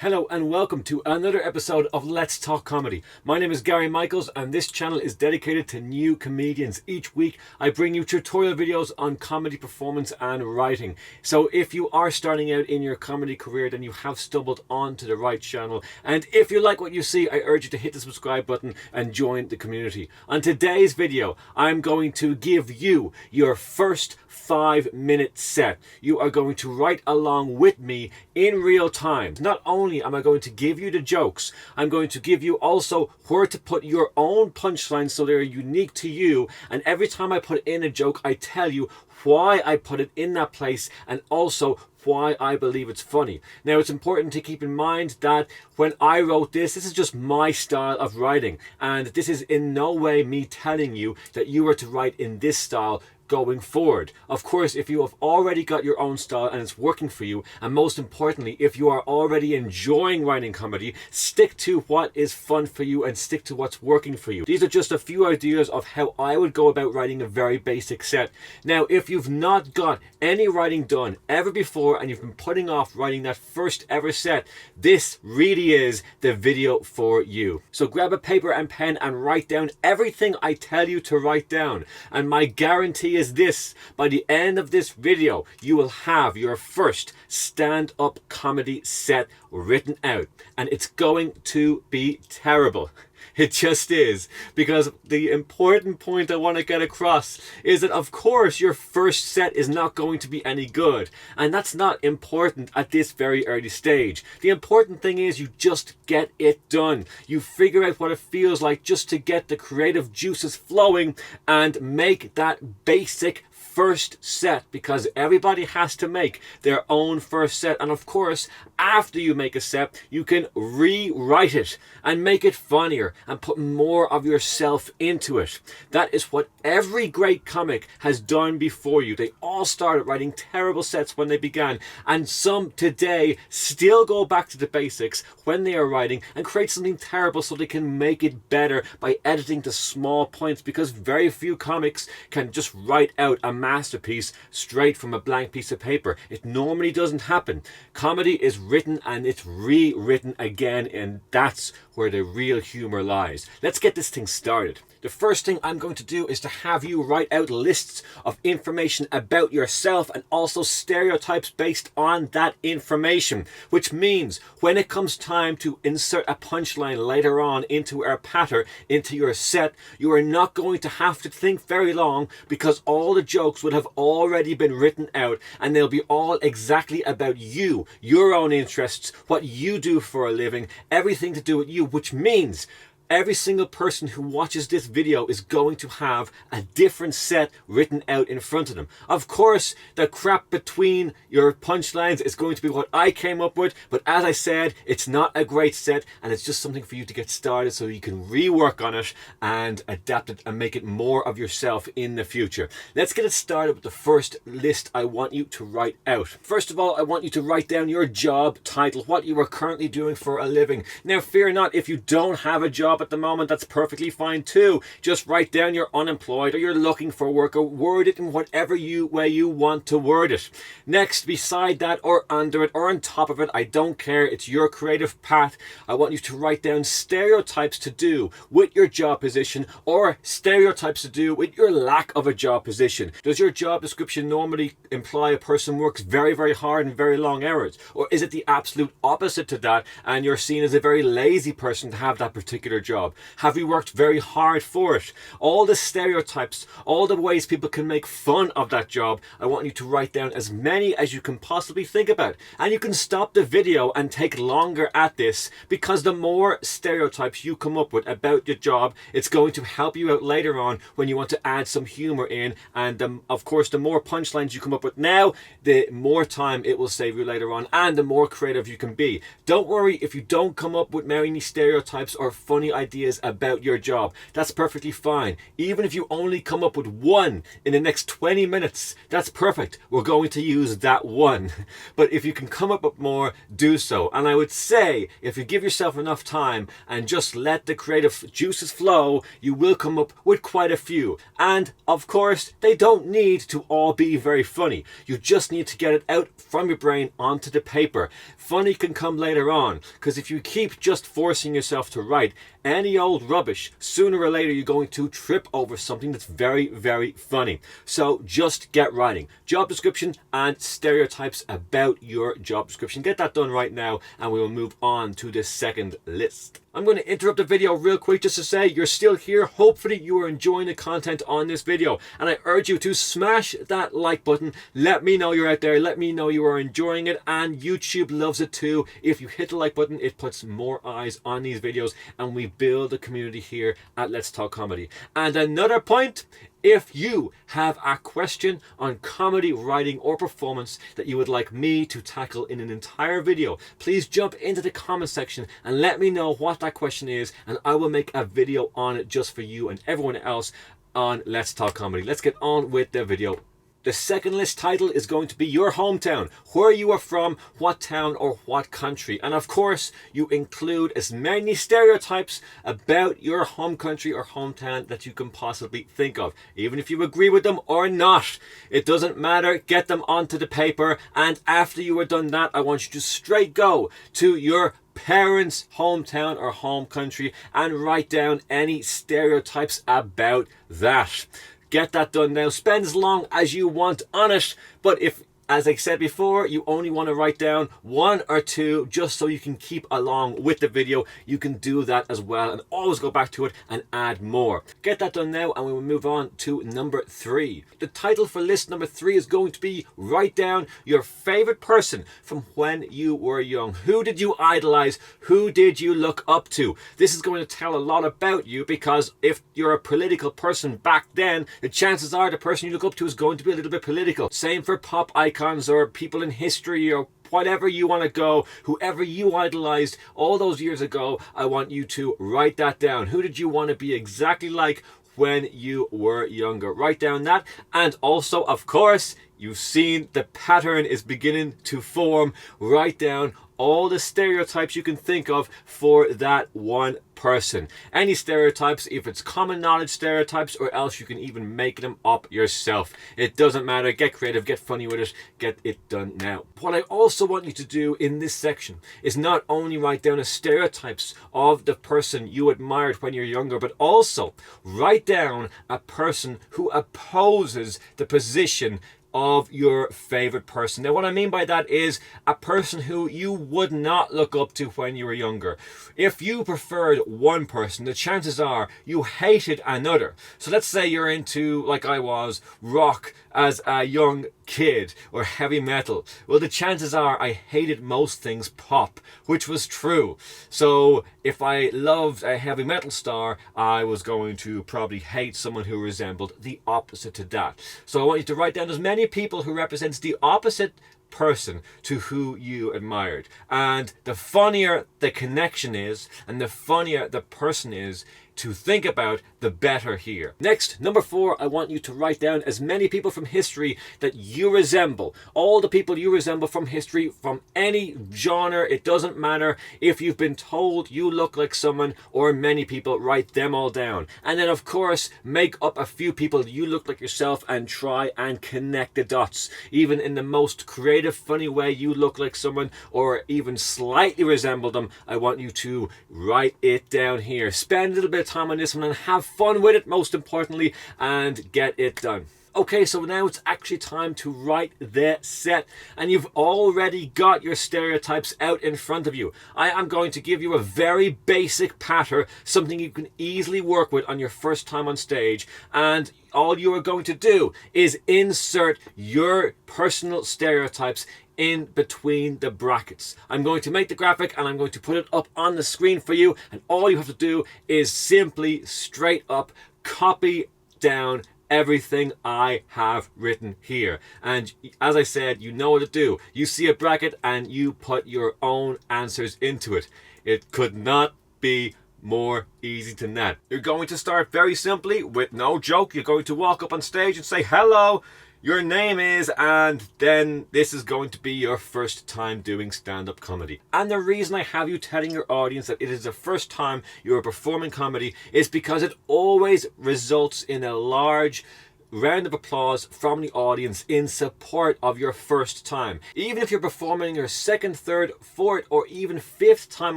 Hello and welcome to another episode of Let's Talk Comedy. My name is Gary Michaels and this channel is dedicated to new comedians. Each week I bring you tutorial videos on comedy performance and writing. So if you are starting out in your comedy career, then you have stumbled onto the right channel. And if you like what you see, I urge you to hit the subscribe button and join the community. On today's video, I'm going to give you your first 5-minute set. You are going to write along with me in real time. Not only am I going to give you the jokes, I'm going to give you also where to put your own punchlines so they're unique to you. And every time I put in a joke, I tell you why I put it in that place and also why I believe it's funny. Now, it's important to keep in mind that when I wrote this is just my style of writing, and this is in no way me telling you that you are to write in this style going forward. Of course, if you have already got your own style and it's working for you, and most importantly, if you are already enjoying writing comedy, stick to what is fun for you and stick to what's working for you. These are just a few ideas of how I would go about writing a very basic set. Now, if you've not got any writing done ever before and you've been putting off writing that first ever set, this really is the video for you. So grab a paper and pen and write down everything I tell you to write down. And my guarantee is this: by the end of this video, you will have your first stand-up comedy set written out. And it's going to be terrible. It just is, because the important point I want to get across is that of course your first set is not going to be any good, and that's not important at this very early stage. The important thing is you just get it done. You figure out what it feels like just to get the creative juices flowing and make that basic first set, because everybody has to make their own first set. And of course, after you make a set, you can rewrite it and make it funnier and put more of yourself into it. That is what every great comic has done before you. They all started writing terrible sets when they began, and some today still go back to the basics when they are writing and create something terrible so they can make it better by editing the small points, because very few comics can just write out a masterpiece straight from a blank piece of paper. It normally doesn't happen. Comedy is written and it's rewritten again, and that's where the real humor lies. Let's get this thing started. The first thing I'm going to do is to have you write out lists of information about yourself and also stereotypes based on that information, which means when it comes time to insert a punchline later on into our patter, into your set, you are not going to have to think very long, because all the jokes would have already been written out and they'll be all exactly about you, your own interests, what you do for a living, everything to do with you, which means every single person who watches this video is going to have a different set written out in front of them. Of course, the crap between your punchlines is going to be what I came up with, but as I said, it's not a great set, and it's just something for you to get started so you can rework on it and adapt it and make it more of yourself in the future. Let's get it started with the first list I want you to write out. First of all, I want you to write down your job title, what you are currently doing for a living. Now, fear not, if you don't have a job at the moment, that's perfectly fine too. Just write down you're unemployed or you're looking for work, or word it in whatever way you want to word it. Next, beside that or under it or on top of it, I don't care, it's your creative path, I want you to write down stereotypes to do with your job position or stereotypes to do with your lack of a job position. Does your job description normally imply a person works very, very hard and very long hours? Or is it the absolute opposite to that and you're seen as a very lazy person to have that particular job? Have you worked very hard for it? All the stereotypes, all the ways people can make fun of that job, I want you to write down as many as you can possibly think about. And you can stop the video and take longer at this, because the more stereotypes you come up with about your job, it's going to help you out later on when you want to add some humor in. And of course, the more punchlines you come up with now, the more time it will save you later on and the more creative you can be. Don't worry if you don't come up with many stereotypes or funny ideas about your job. That's perfectly fine. Even if you only come up with one in the next 20 minutes, that's perfect. We're going to use that one. But if you can come up with more, do so. And I would say, if you give yourself enough time and just let the creative juices flow, you will come up with quite a few. And of course, they don't need to all be very funny. You just need to get it out from your brain onto the paper. Funny can come later on, because if you keep just forcing yourself to write any old rubbish, sooner or later you're going to trip over something that's very, very funny. So just get writing. Job description and stereotypes about your job description. Get that done right now, and we will move on to the second list. I'm going to interrupt the video real quick just to say you're still here. Hopefully you are enjoying the content on this video, and I urge you to smash that like button. Let me know you're out there. Let me know you are enjoying it, and YouTube loves it too. If you hit the like button, it puts more eyes on these videos, and we build a community here at Let's Talk Comedy. And another point, if you have a question on comedy writing or performance that you would like me to tackle in an entire video, please jump into the comment section and let me know what that question is, and I will make a video on it just for you and everyone else on Let's Talk Comedy. Let's get on with the video. The second list title is going to be your hometown, where you are from, what town or what country. And of course, you include as many stereotypes about your home country or hometown that you can possibly think of. Even if you agree with them or not, it doesn't matter. Get them onto the paper. And after you are done that, I want you to straight go to your parents' hometown or home country and write down any stereotypes about that. Get that done now. Spend as long as you want on it. But if, as I said before, you only want to write down one or two just so you can keep along with the video, you can do that as well and always go back to it and add more. Get that done now, and we will move on to number 3. The title for list number 3 is going to be write down your favorite person from when you were young. Who did you idolize? Who did you look up to? This is going to tell a lot about you, because if you're a political person back then, the chances are the person you look up to is going to be a little bit political. Same for pop icons or people in history or whatever you want to go, whoever you idolized all those years ago. I want you to write that down. Who did you want to be exactly like when you were younger? Write down that. And also, of course, you've seen the pattern is beginning to form. Write down all the stereotypes you can think of for that one person. Any stereotypes, if it's common knowledge stereotypes, or else you can even make them up yourself. It doesn't matter. Get creative, get funny with it, get it done now. What I also want you to do in this section is not only write down the stereotypes of the person you admired when you're younger, but also write down a person who opposes the position of your favorite person. Now, what I mean by that is a person who you would not look up to when you were younger. If you preferred one person, the chances are you hated another. So let's say you're into, like I was, rock as a young kid, or heavy metal. Well, the chances are I hated most things pop, which was true. So if I loved a heavy metal star, I was going to probably hate someone who resembled the opposite to that. So I want you to write down as many people who represents the opposite person to who you admired. And the funnier the connection is, and the funnier the person is to think about, the better here. Next, number 4, I want you to write down as many people from history that you resemble. All the people you resemble from history, from any genre, it doesn't matter. If you've been told you look like someone or many people, write them all down. And then, of course, make up a few people you look like yourself and try and connect the dots. Even in the most creative, funny way you look like someone or even slightly resemble them, I want you to write it down here. Spend a little bit of time on this one and have fun with it, most importantly, and get it done. Okay, so now it's actually time to write the set, and you've already got your stereotypes out in front of you. I am going to give you a very basic pattern, something you can easily work with on your first time on stage, and all you are going to do is insert your personal stereotypes in between the brackets. I'm going to make the graphic and I'm going to put it up on the screen for you, and all you have to do is simply straight up copy down everything I have written here. And as I said, you know what to do. You see a bracket and you put your own answers into it. It could not be more easy than that. You're going to start very simply with no joke. You're going to walk up on stage and say, hello, your name is, and then this is going to be your first time doing stand-up comedy. And the reason I have you telling your audience that it is the first time you're performing comedy is because it always results in a large round of applause from the audience in support of your first time. Even if you're performing your second, third, fourth, or even fifth time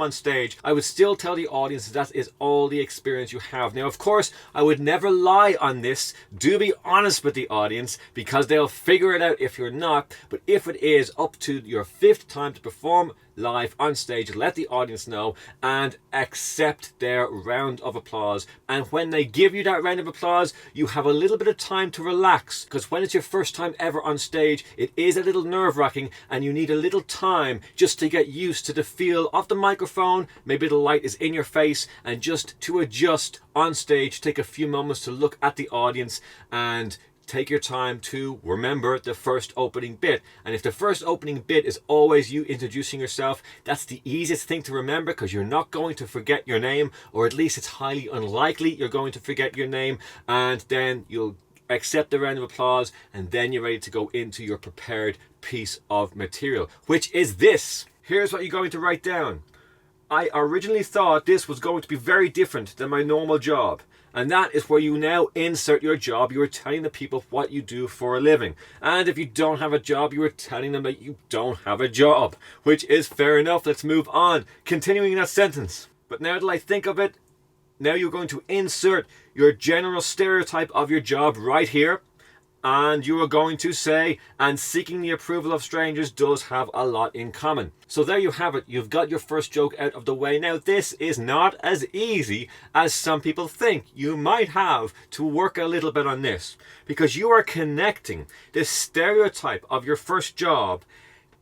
on stage, I would still tell the audience that is all the experience you have. Now, of course, I would never lie on this. Do be honest with the audience because they'll figure it out if you're not. But if it is up to your fifth time to perform live on stage, let the audience know and accept their round of applause. And when they give you that round of applause, you have a little bit of time to relax, because when it's your first time ever on stage, it is a little nerve-wracking and you need a little time just to get used to the feel of the microphone. Maybe the light is in your face, and just to adjust on stage, take a few moments to look at the audience and take your time to remember the first opening bit. And if the first opening bit is always you introducing yourself, that's the easiest thing to remember, because you're not going to forget your name, or at least it's highly unlikely you're going to forget your name. And then you'll accept the round of applause, and then you're ready to go into your prepared piece of material, which is this. Here's what you're going to write down. I originally thought this was going to be very different than my normal job. And that is where you now insert your job. You are telling the people what you do for a living. And if you don't have a job, you are telling them that you don't have a job, which is fair enough. Let's move on. Continuing that sentence. But now that I think of it, now you're going to insert your general stereotype of your job right here. And you are going to say, and seeking the approval of strangers does have a lot in common. So there you have it. You've got your first joke out of the way. Now, this is not as easy as some people think. You might have to work a little bit on this, because you are connecting this stereotype of your first job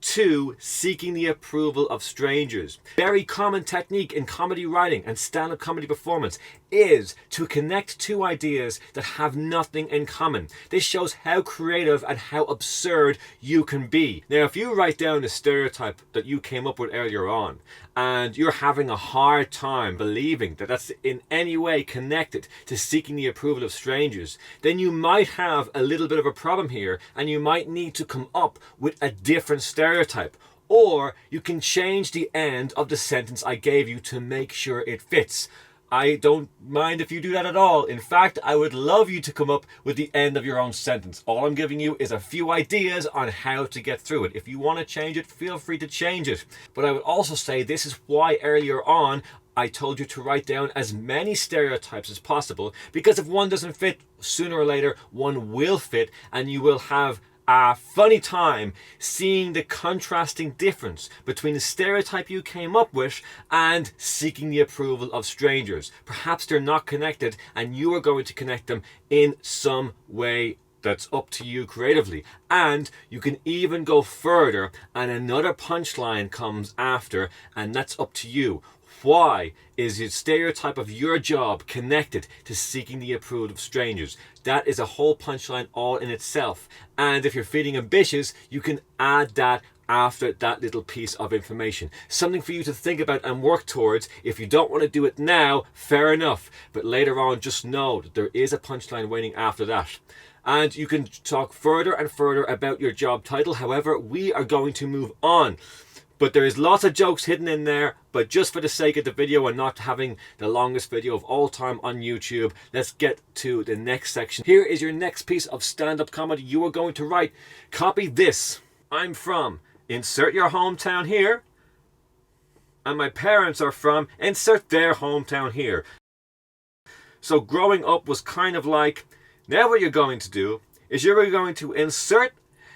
to seeking the approval of strangers. Very common technique in comedy writing and stand-up comedy performance is to connect two ideas that have nothing in common. This shows how creative and how absurd you can be. Now, if you write down the stereotype that you came up with earlier on, and you're having a hard time believing that that's in any way connected to seeking the approval of strangers, then you might have a little bit of a problem here, and you might need to come up with a different stereotype. Or you can change the end of the sentence I gave you to make sure it fits. I don't mind if you do that at all. In fact, I would love you to come up with the end of your own sentence. All I'm giving you is a few ideas on how to get through it. If you want to change it, feel free to change it. But I would also say this is why earlier on I told you to write down as many stereotypes as possible, because if one doesn't fit, sooner or later one will fit, and you will have a funny time seeing the contrasting difference between the stereotype you came up with and seeking the approval of strangers. Perhaps they're not connected, and you are going to connect them in some way that's up to you creatively. And you can even go further, and another punchline comes after, and that's up to you. Why is the stereotype of your job connected to seeking the approval of strangers? That is a whole punchline all in itself. And if you're feeling ambitious, you can add that after that little piece of information. Something for you to think about and work towards. If you don't want to do it now, fair enough. But later on, just know that there is a punchline waiting after that. And you can talk further and further about your job title. However, we are going to move on. But there is lots of jokes hidden in there. But just for the sake of the video and not having the longest video of all time on YouTube, let's get to the next section. Here is your next piece of stand-up comedy. You are going to write, copy this. I'm from, insert your hometown here. And my parents are from, insert their hometown here. So growing up was kind of like, now what you're going to do is you're going to insert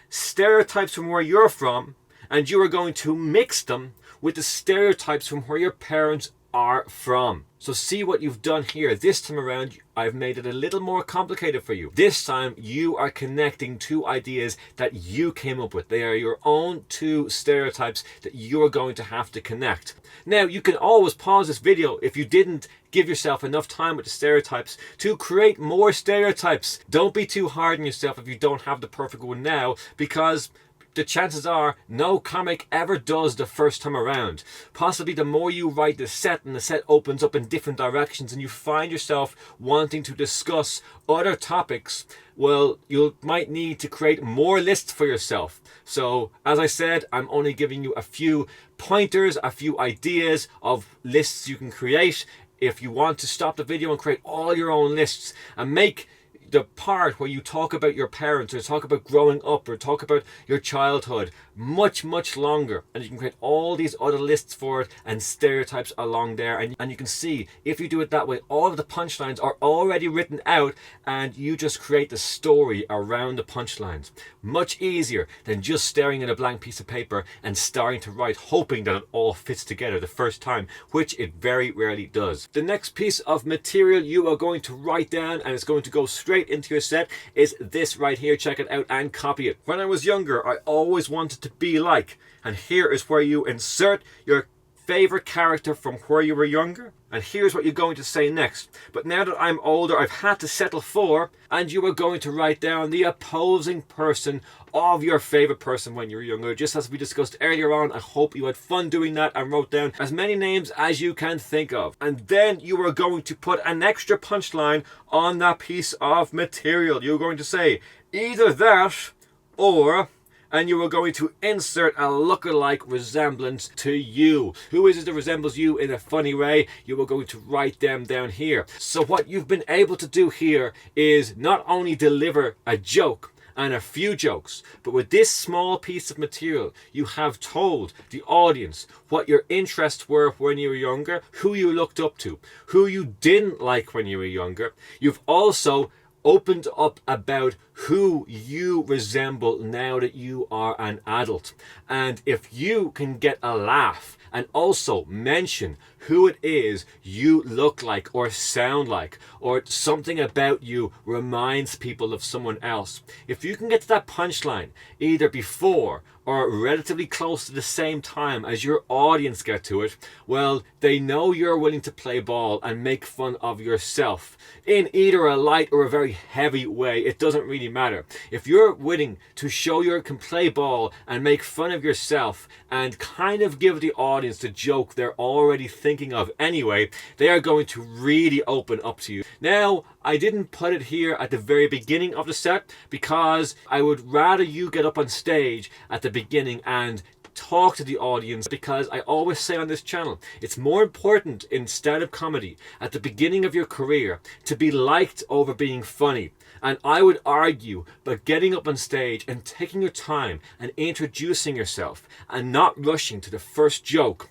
stereotypes from where you're from, and you are going to mix them with the stereotypes from where your parents are from. So see what you've done here. This time around, I've made it a little more complicated for you. This time, you are connecting two ideas that you came up with. They are your own two stereotypes that you're going to have to connect. Now, you can always pause this video if you didn't give yourself enough time with the stereotypes to create more stereotypes. Don't be too hard on yourself if you don't have the perfect one now, because the chances are no comic ever does the first time around. Possibly the more you write the set and the set opens up in different directions and you find yourself wanting to discuss other topics, well, you might need to create more lists for yourself. So as I said, I'm only giving you a few pointers, a few ideas of lists you can create. If you want to stop the video and create all your own lists and make the part where you talk about your parents or talk about growing up or talk about your childhood much longer, and you can create all these other lists for it and stereotypes along there, and you can see if you do it that way, all of the punchlines are already written out and you just create the story around the punchlines. Much easier than just staring at a blank piece of paper and starting to write hoping that it all fits together the first time, which it very rarely does. The next piece of material you are going to write down, and it's going to go straight into your set, is this right here. Check it out and copy it. When I was younger, I always wanted to be like, and here is where you insert your favorite character from where you were younger, and here's what you're going to say next. But now that I'm older, I've had to settle for, and you are going to write down the opposing person of your favorite person when you were younger, just as we discussed earlier on. I hope you had fun doing that and wrote down as many names as you can think of. And then you are going to put an extra punchline on that piece of material. You're going to say either that or, and you are going to insert a lookalike resemblance to you. Who is it that resembles you in a funny way? You are going to write them down here. So what you've been able to do here is not only deliver a joke and a few jokes, but with this small piece of material, you have told the audience what your interests were when you were younger, who you looked up to, who you didn't like when you were younger. You've also opened up about who you resemble now that you are an adult. And if you can get a laugh and also mention who it is you look like or sound like, or something about you reminds people of someone else, if you can get to that punchline either before or relatively close to the same time as your audience get to it, well, they know you're willing to play ball and make fun of yourself in either a light or a very heavy way. It doesn't really matter. If you're willing to show you can play ball and make fun of yourself and kind of give the audience the joke they're already thinking of anyway, they are going to really open up to you. Now, I didn't put it here at the very beginning of the set because I would rather you get up on stage at the beginning and talk to the audience, because I always say on this channel, it's more important in stand-up comedy at the beginning of your career to be liked over being funny. And I would argue by getting up on stage and taking your time and introducing yourself and not rushing to the first joke,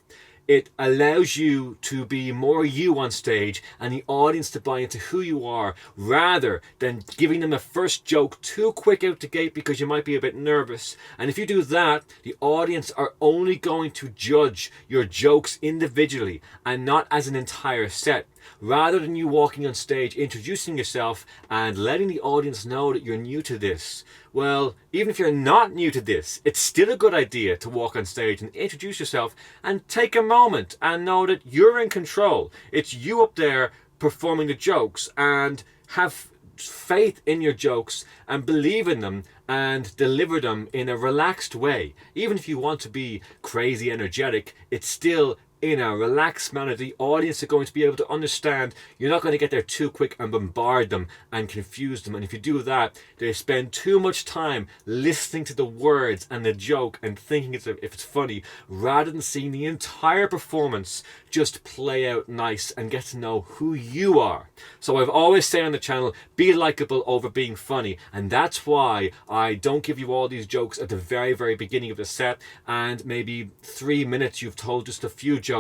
it allows you to be more you on stage and the audience to buy into who you are, rather than giving them a first joke too quick out the gate because you might be a bit nervous. And if you do that, the audience are only going to judge your jokes individually and not as an entire set. Rather than you walking on stage, introducing yourself and letting the audience know that you're new to this, well, even if you're not new to this, it's still a good idea to walk on stage and introduce yourself and take a moment and know that you're in control. It's you up there performing the jokes, and have faith in your jokes and believe in them and deliver them in a relaxed way. Even if you want to be crazy energetic, it's still in a relaxed manner. The audience are going to be able to understand. You're not going to get there too quick and bombard them and confuse them. And if you do that, they spend too much time listening to the words and the joke and thinking if it's funny, rather than seeing the entire performance just play out nice and get to know who you are. So I've always said on the channel, be likable over being funny. And that's why I don't give you all these jokes at the very beginning of the set, and maybe 3 minutes you've told just a few jokes,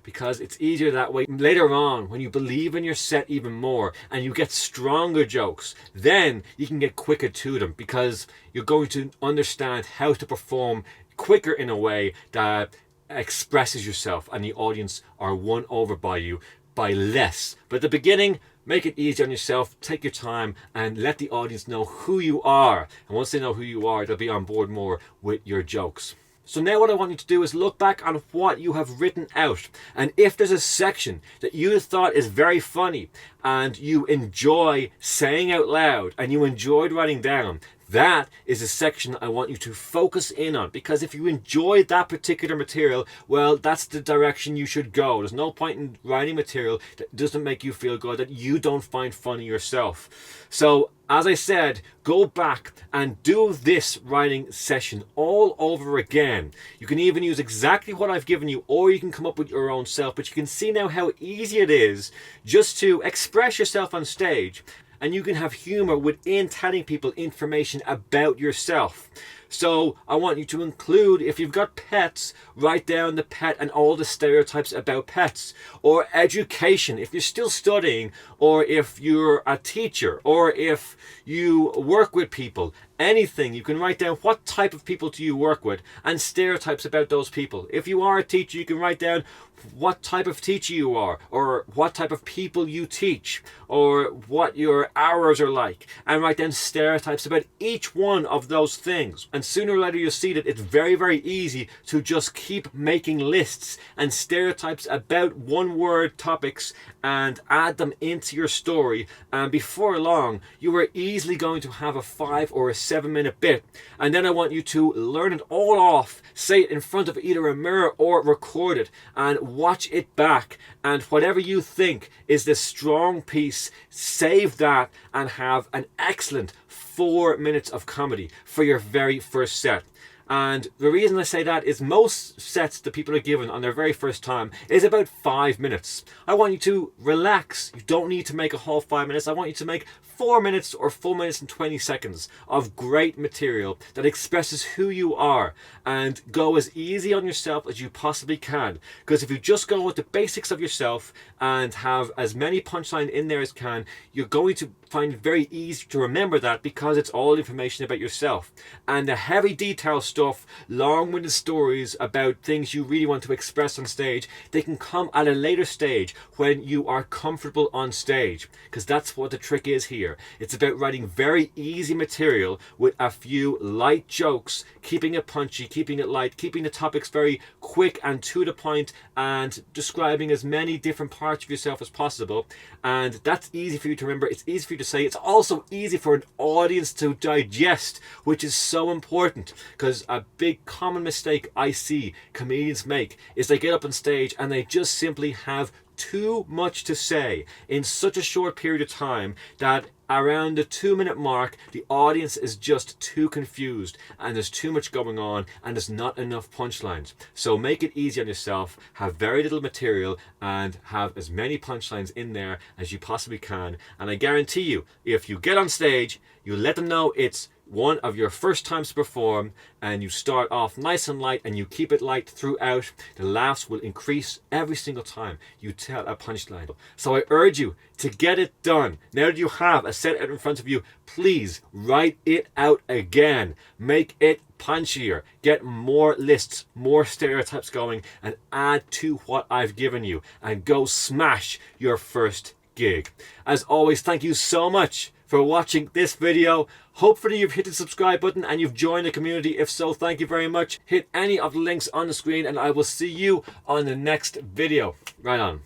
because it's easier that way. Later on, when you believe in your set even more and you get stronger jokes, then you can get quicker to them, because you're going to understand how to perform quicker in a way that expresses yourself and the audience are won over by you by less. But at the beginning, make it easy on yourself, take your time and let the audience know who you are. And once they know who you are, they'll be on board more with your jokes. So now what I want you to do is look back on what you have written out. And if there's a section that you thought is very funny and you enjoy saying out loud and you enjoyed writing down, That is a section I want you to focus in on, because if you enjoy that particular material, well, that's the direction you should go. There's no point in writing material that doesn't make you feel good, that you don't find funny yourself. So as I said, go back and do this writing session all over again. You can even use exactly what I've given you, or you can come up with your own self, but you can see now how easy it is just to express yourself on stage. And you can have humor within telling people information about yourself. So I want you to include, if you've got pets, write down the pet and all the stereotypes about pets. Or education, if you're still studying, or if you're a teacher, or if you work with people, anything, you can write down what type of people do you work with and stereotypes about those people. If you are a teacher, you can write down what type of teacher you are, or what type of people you teach, or what your hours are like, and write down stereotypes about each one of those things. And sooner or later you'll see that it's very, very easy to just keep making lists and stereotypes about one word topics and add them into your story, and before long you are easily going to have a 5 or a 7-minute bit. And then I want you to learn it all off, say it in front of either a mirror or record it and watch it back, and whatever you think is the strong piece, save that and have an excellent 4 minutes of comedy for your very first set. And the reason I say that is most sets that people are given on their very first time is about 5 minutes. I want you to relax. You don't need to make a whole 5 minutes. I want you to make 4 minutes or 4 minutes and 20 seconds of great material that expresses who you are, and go as easy on yourself as you possibly can. Because if you just go with the basics of yourself and have as many punchlines in there as can, you're going to find it very easy to remember that, because it's all information about yourself. And the heavy detail stuff, long-winded stories about things you really want to express on stage, they can come at a later stage when you are comfortable on stage, because that's what the trick is here. It's about writing very easy material with a few light jokes, keeping it punchy, keeping it light, keeping the topics very quick and to the point, and describing as many different parts of yourself as possible. And that's easy for you to remember. It's easy for you to say. It's also easy for an audience to digest, which is so important, because a big common mistake I see comedians make is they get up on stage and they just simply have too much to say in such a short period of time that around the 2-minute mark the audience is just too confused, and there's too much going on, and there's not enough punchlines. So make it easy on yourself, have very little material, and have as many punchlines in there as you possibly can. And I guarantee you, if you get on stage, you let them know it's one of your first times to perform, and you start off nice and light and you keep it light throughout, the laughs will increase every single time you tell a punchline. So I urge you to get it done. Now that you have a set out in front of you, please write it out again. Make it punchier, get more lists, more stereotypes going, and add to what I've given you, and go smash your first gig. As always, thank you so much for watching this video. Hopefully you've hit the subscribe button and you've joined the community. If so, thank you very much. Hit any of the links on the screen and I will see you on the next video. Right on.